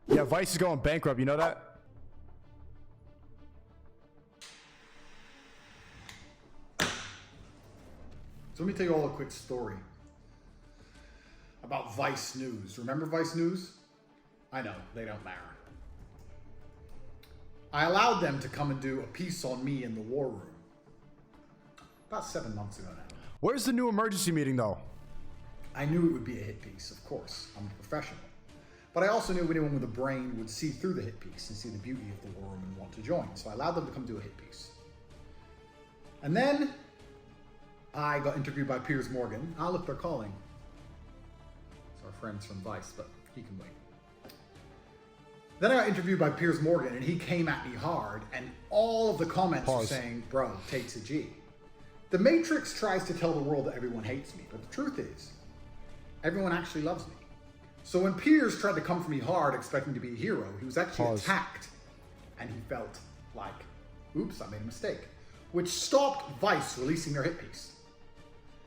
Yeah, Vice is going bankrupt. You know that? So let me tell you all a quick story about Vice News. Remember Vice News? I know, they don't matter. I allowed them to come and do a piece on me in the war room about 7 months ago now. Where's the new emergency meeting, though? I knew it would be a hit piece, of course. I'm a professional. But I also knew anyone with a brain would see through the hit piece and see the beauty of the war room and want to join. So I allowed them to come do a hit piece. And then I got interviewed by Piers Morgan. Ah, look, they're calling. It's our friends from Vice, but he can wait. Then I got interviewed by Piers Morgan, and he came at me hard, and all of the comments were saying, bro, Tate's a G. The Matrix tries to tell the world that everyone hates me, but the truth is, everyone actually loves me. So when Piers tried to come for me hard, expecting to be a hero, he was actually attacked, and he felt like, oops, I made a mistake, which stopped Vice releasing their hit piece.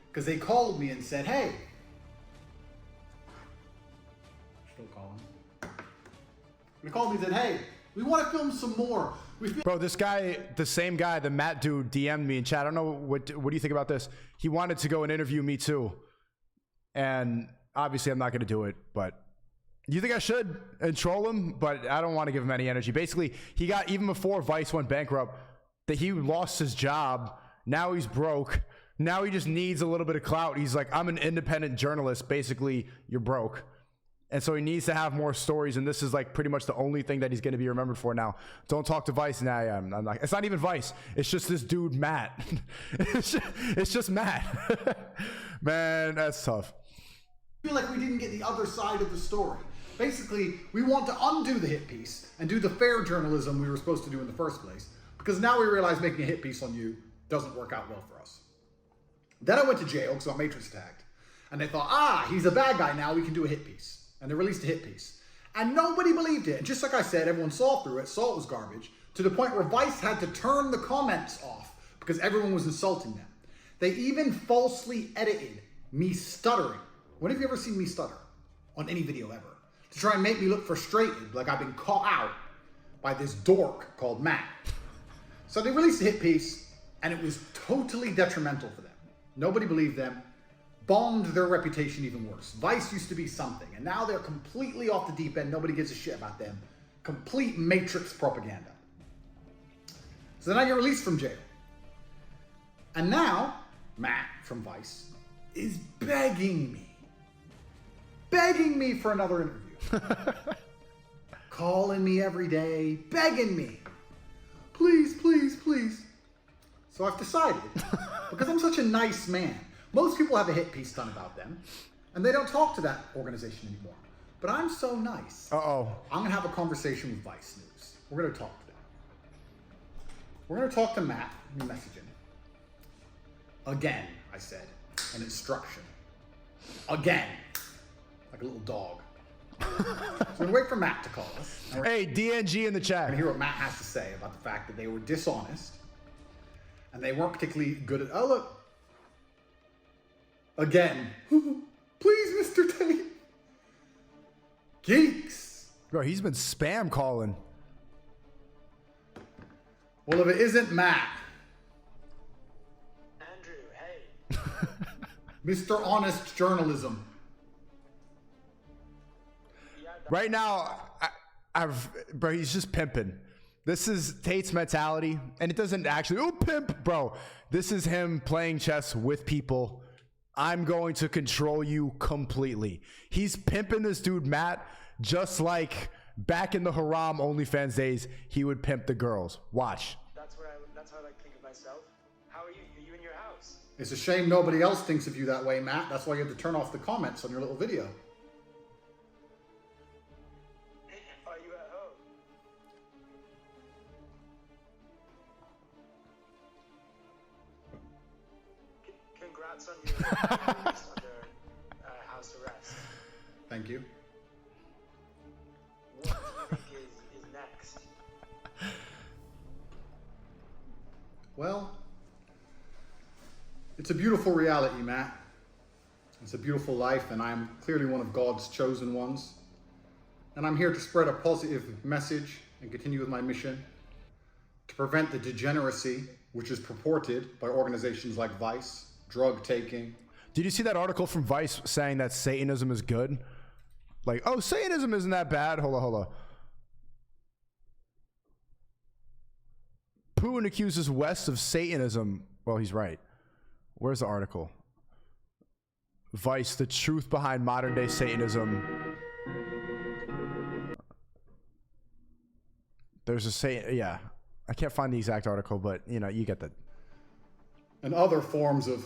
Because they called me and said, hey, still calling. They called me and said, hey, we want to film some more. Bro, this guy, the same guy, the Matt dude, DM'd me in chat. I don't know, what do you think about this? He wanted to go and interview me too. And obviously I'm not going to do it, but you think I should and troll him? But I don't want to give him any energy. Basically, he got, even before Vice went bankrupt, that he lost his job. Now he's broke. Now he just needs a little bit of clout. He's like, I'm an independent journalist. Basically, you're broke. And so he needs to have more stories, and this is like pretty much the only thing that he's going to be remembered for now. Don't talk to Vice. Nah, I'm not. It's not even Vice. It's just this dude, Matt. it's just Matt. Man, that's tough. I feel like we didn't get the other side of the story. Basically, we want to undo the hit piece and do the fair journalism we were supposed to do in the first place, because now we realize making a hit piece on you doesn't work out well for us. Then I went to jail because I'm Matrix tagged, and they thought, he's a bad guy now, we can do a hit piece. And they released a hit piece. And nobody believed it. And just like I said, everyone saw through it, saw it was garbage, to the point where Vice had to turn the comments off because everyone was insulting them. They even falsely edited me stuttering. When have you ever seen me stutter on any video ever? To try and make me look frustrated, like I've been caught out by this dork called Matt. So they released a hit piece, and it was totally detrimental for them. Nobody believed them. Bombed their reputation even worse. Vice used to be something, and now they're completely off the deep end. Nobody gives a shit about them. Complete Matrix propaganda. So then I get released from jail. And now, Matt from Vice is begging me for another interview. Calling me every day, begging me. Please, please, please. So I've decided, because I'm such a nice man, most people have a hit piece done about them, and they don't talk to that organization anymore. But I'm so nice. I'm going to have a conversation with Vice News. We're going to talk to them. We're going to talk to Matt. Let me message him. Again, I said, an instruction. Again. Like a little dog. So we're going to wait for Matt to call us. Hey, DNG in the chat. And hear what Matt has to say about the fact that they were dishonest, and they weren't particularly good at, oh, look. Again. Please, Mr. Tate. Geeks. Bro, he's been spam calling. Well, if it isn't Matt. Andrew, hey. Mr. Honest Journalism. Right now, bro, he's just pimping. This is Tate's mentality, and it doesn't actually, pimp, bro. This is him playing chess with people. I'm going to control you completely. He's pimping this dude, Matt, just like back in the Haram OnlyFans days, he would pimp the girls. Watch. That's how I like to think of myself. How are you? Are you in your house? It's a shame nobody else thinks of you that way, Matt. That's why you have to turn off the comments on your little video. Are you at home? Congrats on your release under house arrest. Thank you. What do you think is next? Well, it's a beautiful reality, Matt. It's a beautiful life, and I'm clearly one of God's chosen ones. and I'm here to spread a positive message and continue with my mission to prevent the degeneracy which is purported by organizations like Vice, drug taking. Did you see that article from Vice saying that Satanism is good? Like, oh, Satanism isn't that bad. Hold on. Putin accuses West of Satanism. Well, he's right. Where's the article? Vice, the truth behind modern day Satanism. There's a Satan, yeah. I can't find the exact article, but you know, you get that. And other forms of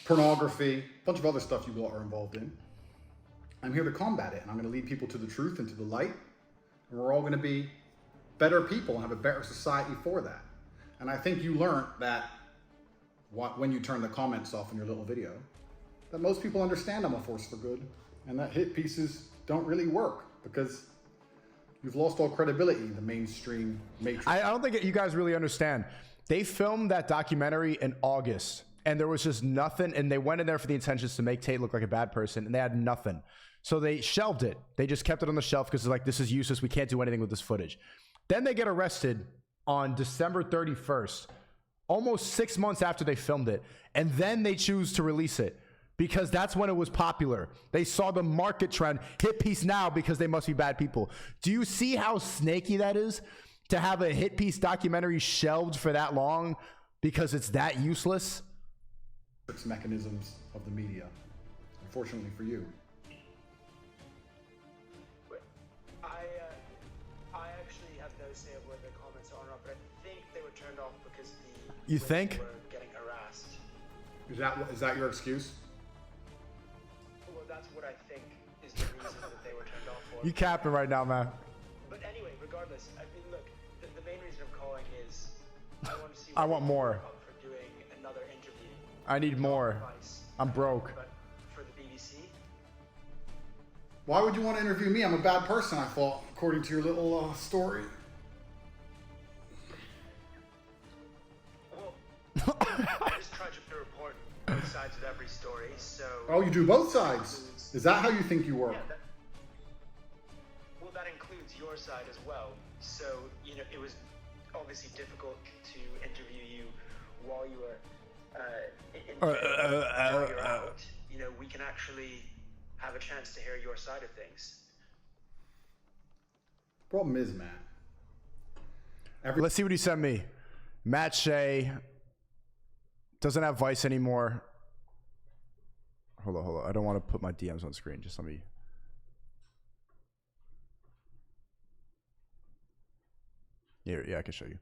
pornography, a bunch of other stuff you are involved in. I'm here to combat it, and I'm going to lead people to the truth and to the light, and we're all going to be better people and have a better society for that. And I think you learned that when you turn the comments off in your little video, that most people understand I'm a force for good, and that hit pieces don't really work because you've lost all credibility in the mainstream matrix. I don't think you guys really understand. They filmed that documentary in August, and there was just nothing, and they went in there for the intentions to make Tate look like a bad person, and they had nothing. So they shelved it. They just kept it on the shelf because they're like, this is useless. We can't do anything with this footage. Then they get arrested on December 31st, almost 6 months after they filmed it, and then they choose to release it because that's when it was popular. They saw the market trend, hit piece now because they must be bad people. Do you see how snaky that is to have a hit piece documentary shelved for that long because it's that useless? Mechanisms of the media, unfortunately for you. I actually have no say of whether the comments are or not, but I think they were turned off because the You think? women were getting harassed. Is that your excuse? Well, that's what I think is the reason that they were turned off for. You capping right now, man. But anyway, regardless, I mean, look, the main reason I'm calling is I want to see. I want more. Up for doing another interview. I need more. Advice, I'm broke. but for the BBC. Why would you want to interview me? I'm a bad person, I thought, according to your little story. Well, I just try to report both sides of every story, so... Oh, you do both sides? Is that how you think you work? Yeah, well, that includes your side as well. So, you know, it was obviously difficult to interview you while you were while you're out. You know, we can actually have a chance to hear your side of things. Problem is, Matt. Let's see what he sent me. Matt Shea doesn't have Vice anymore. Hold on. I don't want to put my DMs on screen. Just let me. Yeah, I can show you.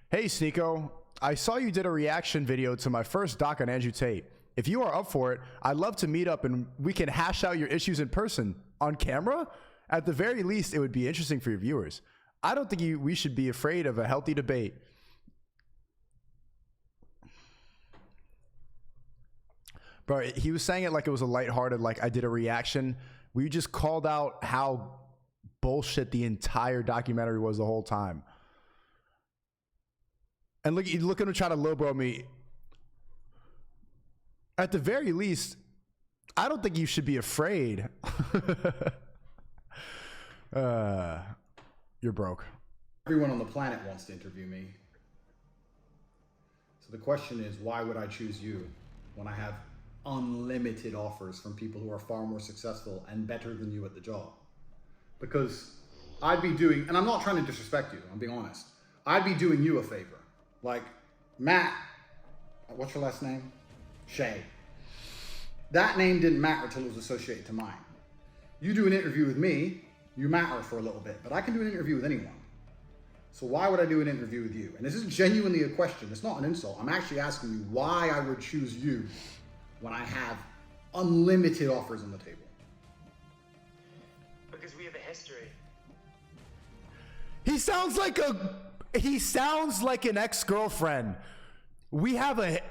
Hey, Sneako. I saw you did a reaction video to my first doc on Andrew Tate. If you are up for it, I'd love to meet up and we can hash out your issues in person. On camera? At the very least, it would be interesting for your viewers. I don't think we should be afraid of a healthy debate. Bro, he was saying it like it was a lighthearted, like I did a reaction. We just called out how bullshit the entire documentary was the whole time. And look at him try to lowbrow me. At the very least, I don't think you should be afraid. You're broke. Everyone on the planet wants to interview me. So the question is, why would I choose you when I have unlimited offers from people who are far more successful and better than you at the job? Because I'd be doing, and I'm not trying to disrespect you, I'm being honest. I'd be doing you a favor. Like, Matt, what's your last name? Shea. That name didn't matter until it was associated to mine. You do an interview with me, you matter for a little bit, but I can do an interview with anyone. So why would I do an interview with you? And this is genuinely a question. It's not an insult. I'm actually asking you why I would choose you when I have unlimited offers on the table. Because we have a history. He sounds like an ex-girlfriend. We have a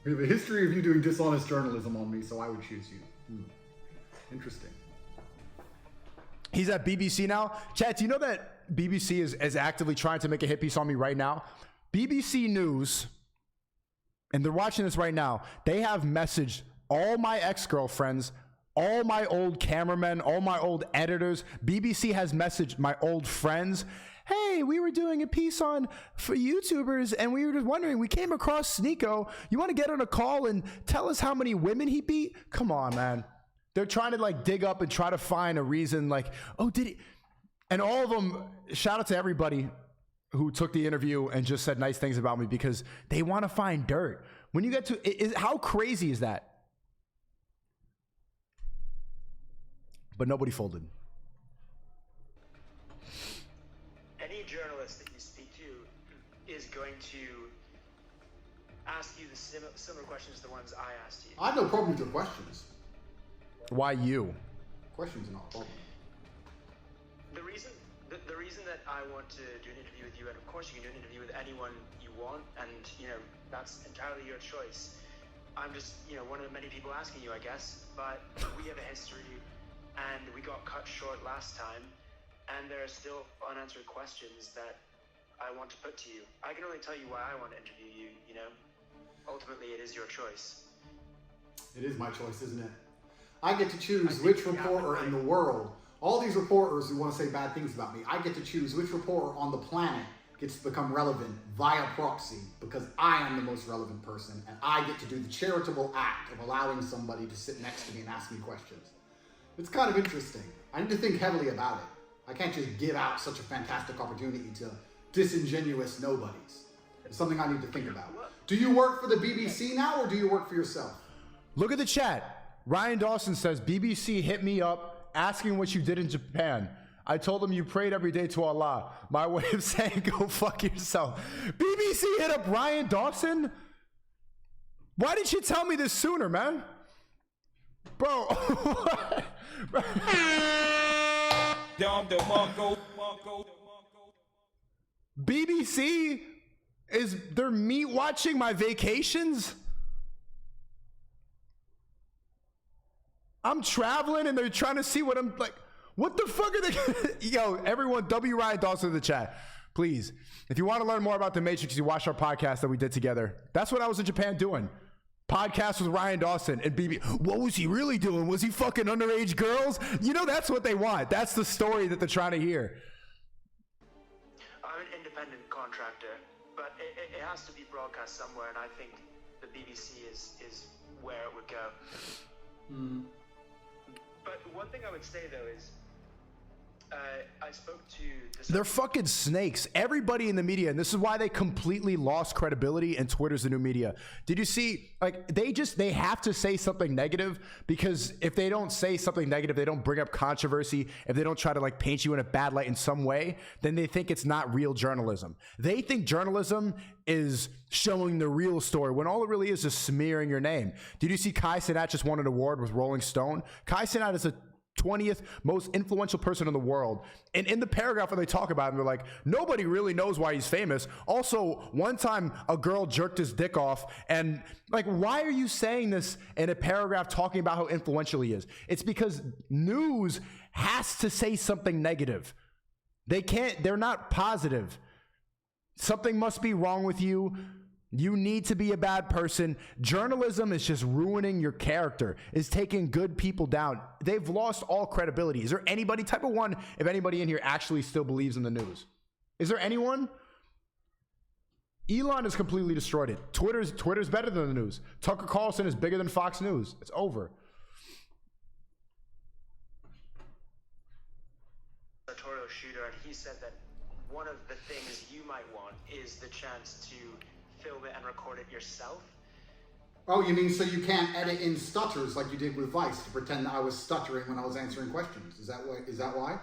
history of you doing dishonest journalism on me, so I would choose you. Interesting. He's at BBC now. Chat, do you know that BBC is actively trying to make a hit piece on me right now? BBC News, and they're watching this right now, they have messaged all my ex-girlfriends, all my old cameramen, all my old editors. BBC has messaged my old friends. Hey, we were doing a piece for YouTubers, and we were just wondering, we came across Sneako. You want to get on a call and tell us how many women he beat? Come on, man. They're trying to like dig up and try to find a reason like, oh, did he? And all of them, shout out to everybody who took the interview and just said nice things about me because they want to find dirt. When you get to, how crazy is that? But nobody folded. Any journalist that you speak to is going to ask you the similar questions to the ones I asked you. I have no problem with your questions. Why you? Questions are not a problem. The reason that I want to do an interview with you, and of course you can do an interview with anyone you want, and that's entirely your choice. I'm just one of the many people asking you, I guess. But we have a history, and we got cut short last time, and there are still unanswered questions that I want to put to you. I can only tell you why I want to interview you. Ultimately it is your choice. It is my choice, isn't it? I get to choose which reporter in the world. All these reporters who want to say bad things about me, I get to choose which reporter on the planet gets to become relevant via proxy because I am the most relevant person and I get to do the charitable act of allowing somebody to sit next to me and ask me questions. It's kind of interesting. I need to think heavily about it. I can't just give out such a fantastic opportunity to disingenuous nobodies. It's something I need to think about. Do you work for the BBC now or do you work for yourself? Look at the chat. Ryan Dawson says, BBC hit me up asking what you did in Japan. I told them you prayed every day to Allah. My way of saying go fuck yourself. BBC hit up Ryan Dawson? Why didn't you tell me this sooner, man? Bro. BBC they're meat watching my vacations? I'm traveling and they're trying to see what I'm like. What the fuck are they? Yo, everyone, W. Ryan Dawson in the chat. Please, if you want to learn more about the Matrix, you watch our podcast that we did together. That's what I was in Japan doing. Podcast with Ryan Dawson and BB. What was he really doing? Was he fucking underage girls? That's what they want. That's the story that they're trying to hear. I'm an independent contractor, but it has to be broadcast somewhere, and I think the BBC is where it would go. But one thing I would say though is, I spoke to they're fucking snakes. Everybody in the media, and this is why they completely lost credibility, and Twitter's the new media. Did you see, like, they have to say something negative, because if they don't say something negative, they don't bring up controversy, if they don't try to like paint you in a bad light in some way, then they think it's not real journalism. They think journalism is showing the real story when all it really is smearing your name. Did you see Kai Cenat just won an award with Rolling Stone? Kai Cenat is a 20th most influential person in the world, and in the paragraph where they talk about him, they're like, nobody really knows why he's famous. Also, one time a girl jerked his dick off, and like, why are you saying this in a paragraph talking about how influential he is? It's because news has to say something negative. They're not positive. Something must be wrong with you. You need to be a bad person. Journalism is just ruining your character, is taking good people down. They've lost all credibility. Is there anybody, type of one, if anybody in here actually still believes in the news? Is there anyone? Elon has completely destroyed it. Twitter's better than the news. Tucker Carlson is bigger than Fox News. It's over. Editorial shooter, and he said that one of the things you might want is the chance to film it and record it yourself. Oh, you mean so you can't edit in stutters like you did with Vice to pretend that I was stuttering when I was answering questions? Is that why?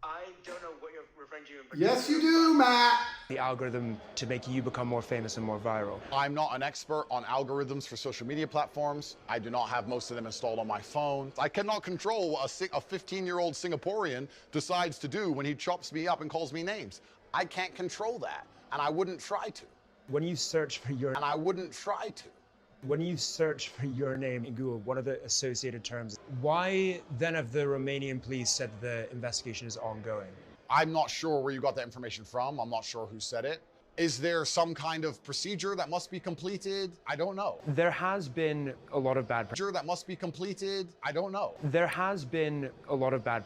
I don't know what you're referring to in particular. Yes, you do, Matt. The algorithm to make you become more famous and more viral. I'm not an expert on algorithms for social media platforms. I do not have most of them installed on my phone. I cannot control what a 15-year-old Singaporean decides to do when he chops me up and calls me names. I can't control that, and I wouldn't try to. When you search for your... And I wouldn't try to. When you search for your name in Google, what are the associated terms? Why then have the Romanian police said the investigation is ongoing? I'm not sure where you got that information from. I'm not sure who said it. Is there some kind of procedure that must be completed? I don't know. There has been a lot of bad Procedure that must be completed? I don't know. There has been a lot of bad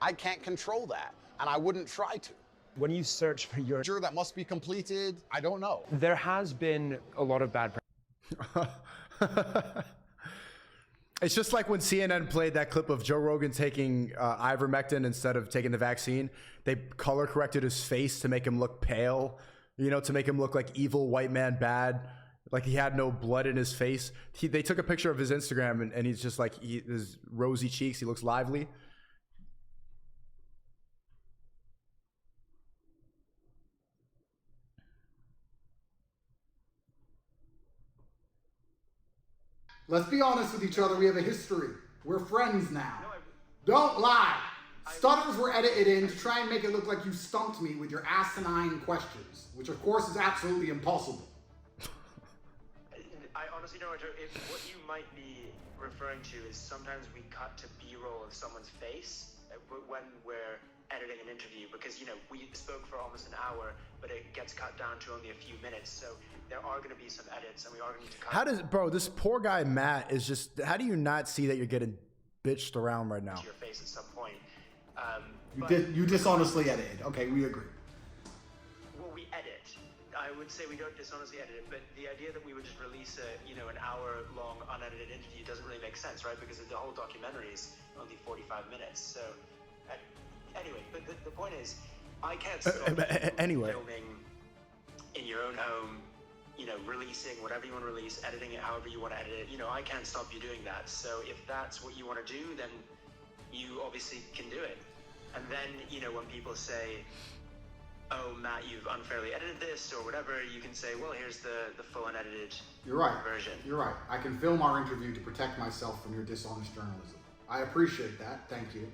I can't control that, and I wouldn't try to. When you search for your Procedure that must be completed? I don't know. There has been a lot of bad It's just like when CNN played that clip of Joe Rogan taking ivermectin instead of taking the vaccine. They color corrected his face to make him look pale, you know, to make him look like evil white man bad, like he had no blood in his face. They took a picture of his Instagram and he's just like, his rosy cheeks, he looks lively. Let's be honest with each other. We have a history. We're friends now. Don't lie. Stutters were edited in to try and make it look like you stumped me with your asinine questions, which of course is absolutely impossible. I honestly don't know if what you might be referring to is sometimes we cut to B-roll of someone's face when we're editing an interview, because, you know, we spoke for almost an hour, but it gets cut down to only a few minutes. So there are going to be some edits, and we are going to need to cut. How does, bro, this poor guy Matt is just, how do you not see that you're getting bitched around right now? To your face at some point. You dishonestly edited. Okay, we agree. Well, we edit. I would say we don't dishonestly edit it, but the idea that we would just release an hour-long unedited interview doesn't really make sense, right? Because the whole documentary is only 45 minutes. So, anyway, but the point is, I can't stop anyway. filming in your own home, you know, releasing whatever you want to release, editing it however you want to edit it. You know, I can't stop you doing that. So if that's what you want to do, then you obviously can do it. And then, you know, when people say, oh, Matt, you've unfairly edited this or whatever, you can say, well, here's the full unedited version. You're right. I can film our interview to protect myself from your dishonest journalism. I appreciate that. Thank you.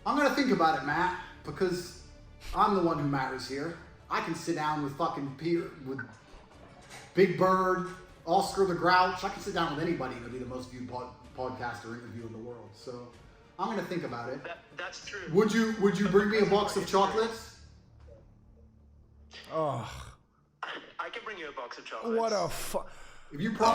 I'm going to think about it, Matt, because I'm the one who matters here. I can sit down with fucking Peter, with Big Bird, Oscar the Grouch. I can sit down with anybody and it'll be the most viewed podcast or interview in the world. So I'm going to think about it. That's true. Would you bring me a box of chocolates? Oh. I can bring you a box of chocolates. What a fuck. If you promise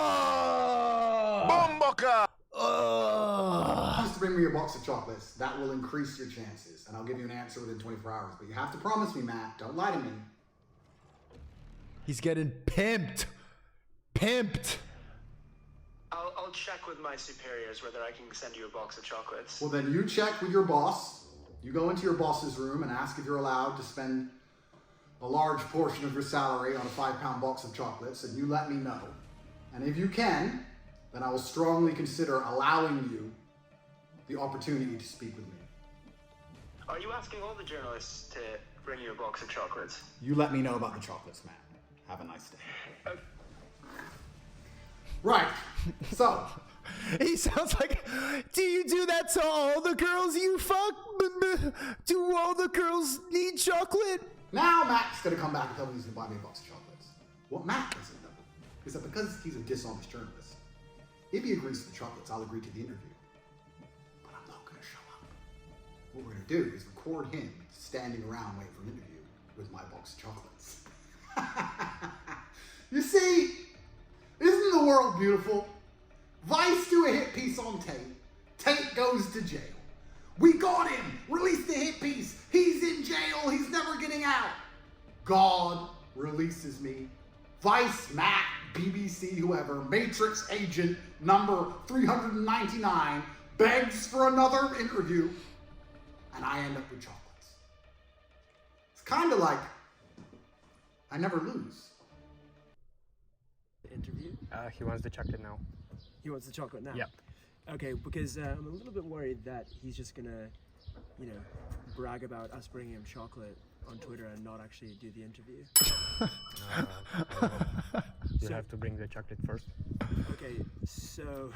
to bring me a box of chocolates, that will increase your chances. And I'll give you an answer within 24 hours. But you have to promise me, Matt. Don't lie to me. He's getting pimped. Pimped. I'll check with my superiors whether I can send you a box of chocolates. Well, then you check with your boss. You go into your boss's room and ask if you're allowed to spend a large portion of your salary on a 5-pound box of chocolates, and you let me know. And if you can, then I will strongly consider allowing you the opportunity to speak with me. Are you asking all the journalists to bring you a box of chocolates? You let me know about the chocolates, Matt. Have a nice day. Okay. Right. So. He sounds like, do you do that to all the girls you fuck? Do all the girls need chocolate? Now Matt's going to come back and tell me he's going to buy me a box of chocolates. What Matt doesn't know is that because he's a dishonest journalist, if he agrees to the chocolates, I'll agree to the interview. But I'm not going to show up. What we're going to do is record him standing around waiting for an interview with my box of chocolates. You see, isn't the world beautiful? Vice do a hit piece on Tate. Tate goes to jail. We got him! Release the hit piece! He's in jail! He's never getting out! God releases me. Vice, Matt, BBC, whoever, Matrix agent number 399 begs for another interview, and I end up with chocolates. It's kind of like I never lose. Interview? He wants the chocolate now. He wants the chocolate now? Yep. Okay, because I'm a little bit worried that he's just gonna, you know, brag about us bringing him chocolate on Twitter and not actually do the interview. You have to bring the chocolate first. Okay, so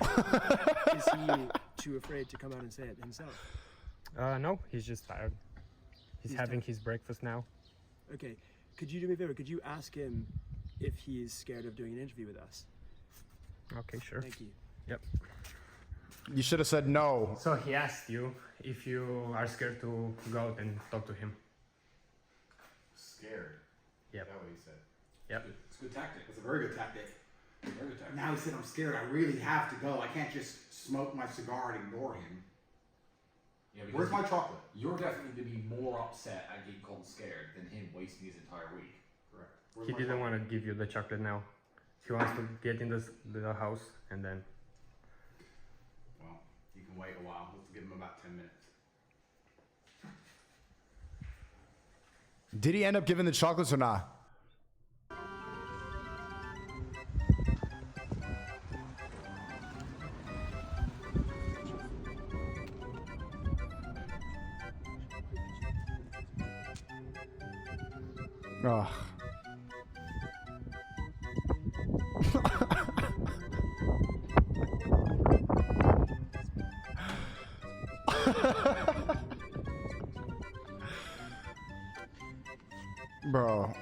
is he too afraid to come out and say it himself? No, he's just tired. He's having his breakfast now. Okay, could you do me a favor? Could you ask him if he's scared of doing an interview with us? Okay, sure. Thank you. Yep. You should have said no. So he asked you if you are scared to go out and talk to him. Scared. Yep. Is that what he said? Yep. It's a good tactic. It's a very good tactic. Very good tactic. Now he said, I'm scared. I really have to go. I can't just smoke my cigar and ignore him. Yeah, Where's my chocolate? You're definitely going to be more upset at getting called scared than him wasting his entire week. Correct. He didn't want to give you the chocolate now. He wants to get in the house and then. Well, you can wait a while. Let's give him about 10 minutes. Did he end up giving the chocolates or not? Ugh. Bro.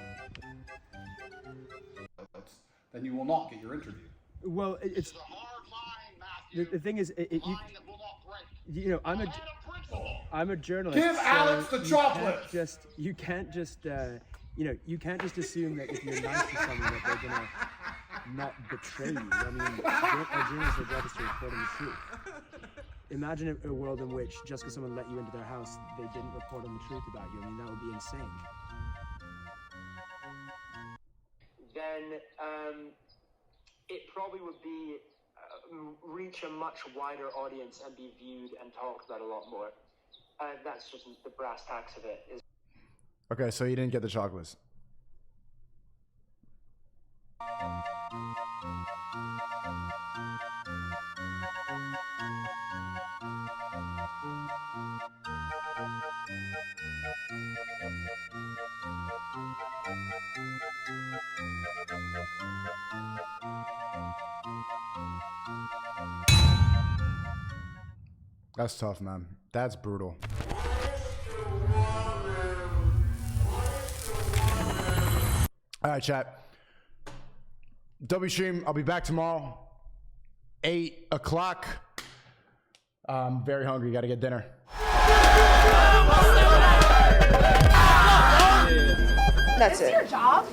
Then you will not get your interview. Well, it's a hard line, Matthew. the thing is, Line that will not break. you know, I'm a journalist. Give Alex the chocolate! You can't just assume that if you're nice to someone that they're gonna not betray you. I mean, a journalist, their job is to report on the truth. Imagine a world in which just because someone let you into their house, they didn't report on the truth about you. I mean, that would be insane. Then it probably would be reach a much wider audience and be viewed and talked about a lot more. That's just the brass tacks of it. Okay, so you didn't get the chocolates. That's tough, man. That's brutal. All right, chat. W stream, I'll be back tomorrow, 8 o'clock. I'm very hungry. Got to get dinner. That's it. Your job?